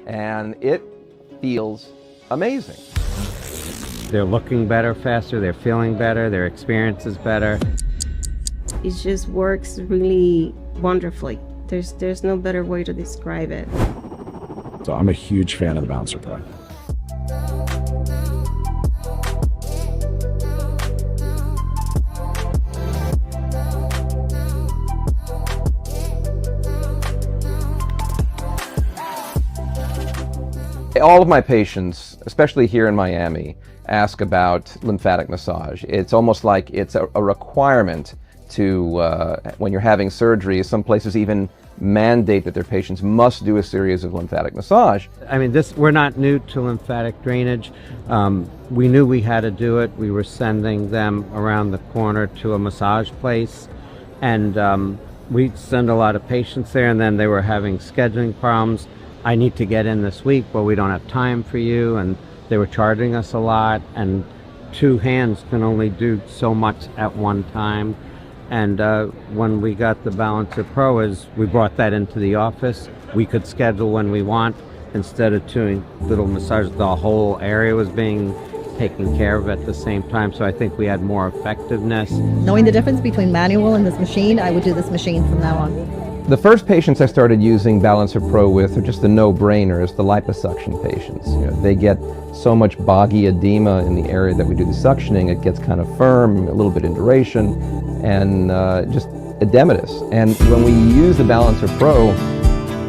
and it feels amazing. They're looking better faster, they're feeling better, their experience is better. It just works really wonderfully. There's no better way to describe it. So I'm a huge fan of the Ballancer Pro. All of my patients, especially here in Miami, ask about lymphatic massage. It's almost like it's a requirement to, when you're having surgery, some places even mandate that their patients must do a series of lymphatic massage. I mean, we're not new to lymphatic drainage. We knew we had to do it. We were sending them around the corner to a massage place, and we send a lot of patients there, and then they were having scheduling problems. I need to get in this week, but we don't have time for you, and they were charging us a lot, and two hands can only do so much at one time. And when we got the Ballancer Pro, we brought that into the office. We could schedule when we want. Instead of doing little massages, the whole area was being taken care of at the same time. So I think we had more effectiveness. Knowing the difference between manual and this machine, I would do this machine from now on. The first patients I started using Ballancer Pro with are just the no-brainers, the liposuction patients. They get so much boggy edema in the area that we do the suctioning, it gets kind of firm, a little bit in duration, and just edematous. And when we use the Ballancer Pro,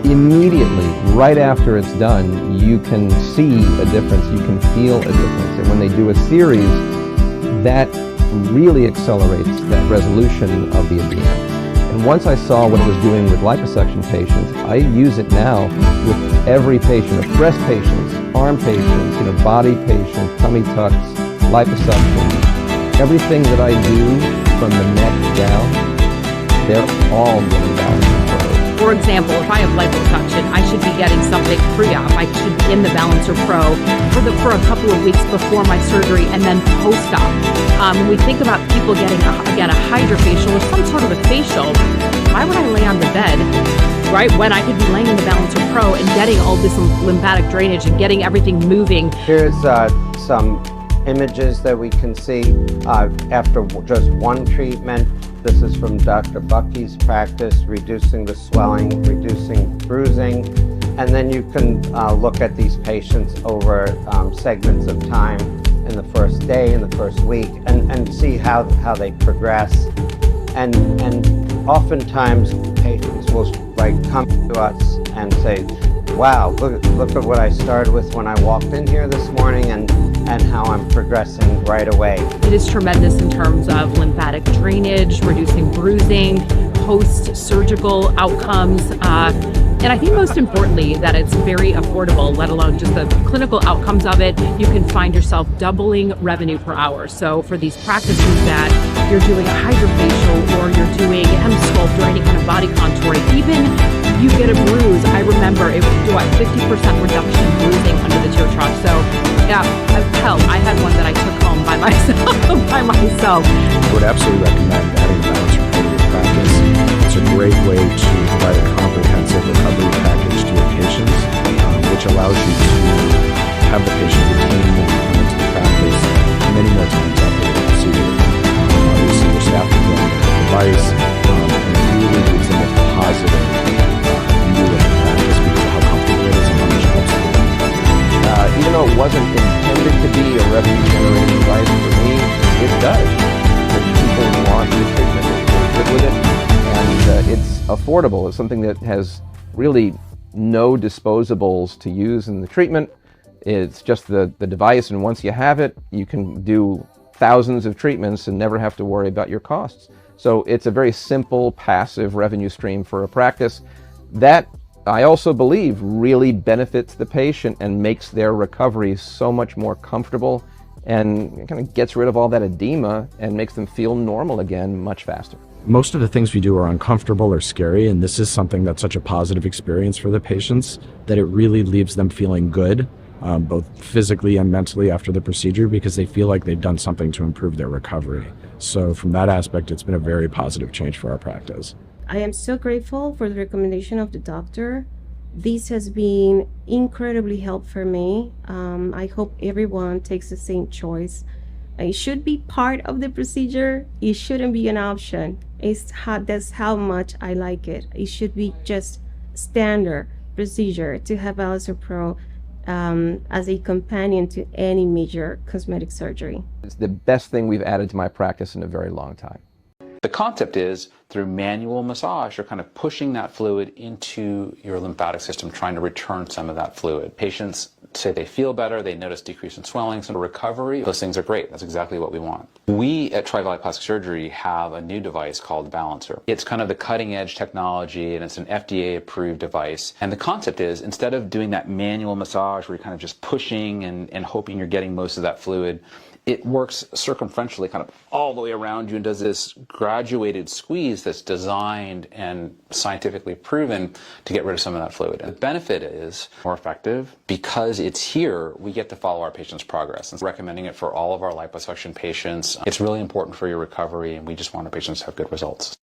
immediately, right after it's done, you can see a difference, you can feel a difference. And when they do a series, that really accelerates that resolution of the edema. And once I saw what it was doing with liposuction patients, I use it now with every patient, of breast patients, arm patients, body patients, tummy tucks, liposuction. Everything that I do from the neck down, they're all getting Ballancer Pro. For example, if I have liposuction, I should be getting something pre-op. I should be in the Ballancer Pro for a couple of weeks before my surgery and then post-op. When we think about people getting, a hydrofacial or some sort of a facial, why would I lay on the bed, right, when I could be laying in the Ballancer Pro and getting all this lymphatic drainage and getting everything moving? Here's some images that we can see after just one treatment. This is from Dr. Bucky's practice, reducing the swelling, reducing bruising. And then you can look at these patients over segments of time in the first day, in the first week, and see how they progress. And oftentimes patients will come to us and say, wow, look at what I started with when I walked in here this morning and how I'm progressing right away. It is tremendous in terms of lymphatic drainage, reducing bruising, post-surgical outcomes, and I think most importantly that it's very affordable, let alone just the clinical outcomes of it. You can find yourself doubling revenue per hour. So for these practices that you're doing a hydrofacial or you're doing M-sculpt or any kind of body contouring, even you get a bruise, I remember it was 50% reduction in bruising under the tear trough. So yeah, I had one that I took home by myself. I would absolutely recommend adding the Ballancer Pro to your practice. It's a great way to provide a comprehensive recovery package to your patients, which allows you to have the patient return into the practice many more times after the procedure. Obviously, your staff will run the device, and it really gives them a positive view of the practice because of how comfortable it is and how much it helps them. Even though it wasn't intended to be a revenue-generating device for me, it does. But people want the treatment, they're good with it, and it's affordable. It's something that has really no disposables to use in the treatment. It's just the device, and once you have it, you can do thousands of treatments and never have to worry about your costs. So it's a very simple, passive revenue stream for a practice that I also believe really benefits the patient and makes their recovery so much more comfortable and kind of gets rid of all that edema and makes them feel normal again much faster. Most of the things we do are uncomfortable or scary, and this is something that's such a positive experience for the patients that it really leaves them feeling good, both physically and mentally after the procedure, because they feel like they've done something to improve their recovery. So from that aspect, it's been a very positive change for our practice. I am so grateful for the recommendation of the doctor This has been incredibly helpful for me. I hope everyone takes the same choice. It should be part of the procedure. It shouldn't be an option. That's how much I like it. It should be just standard procedure to have Ballancer Pro as a companion to any major cosmetic surgery. It's the best thing we've added to my practice in a very long time. The concept is, through manual massage, you're kind of pushing that fluid into your lymphatic system, trying to return some of that fluid. Patients say they feel better, they notice decrease in swelling, so recovery, those things are great. That's exactly what we want. We at Tri-Valley Plastic Surgery have a new device called Ballancer. It's kind of the cutting edge technology, and it's an FDA approved device. And the concept is, instead of doing that manual massage where you're kind of just pushing and hoping you're getting most of that fluid, it works circumferentially, kind of all the way around you, and does this graduated squeeze that's designed and scientifically proven to get rid of some of that fluid. And the benefit is more effective. Because it's here, we get to follow our patients' progress. And recommending it for all of our liposuction patients. It's really important for your recovery, and we just want our patients to have good results.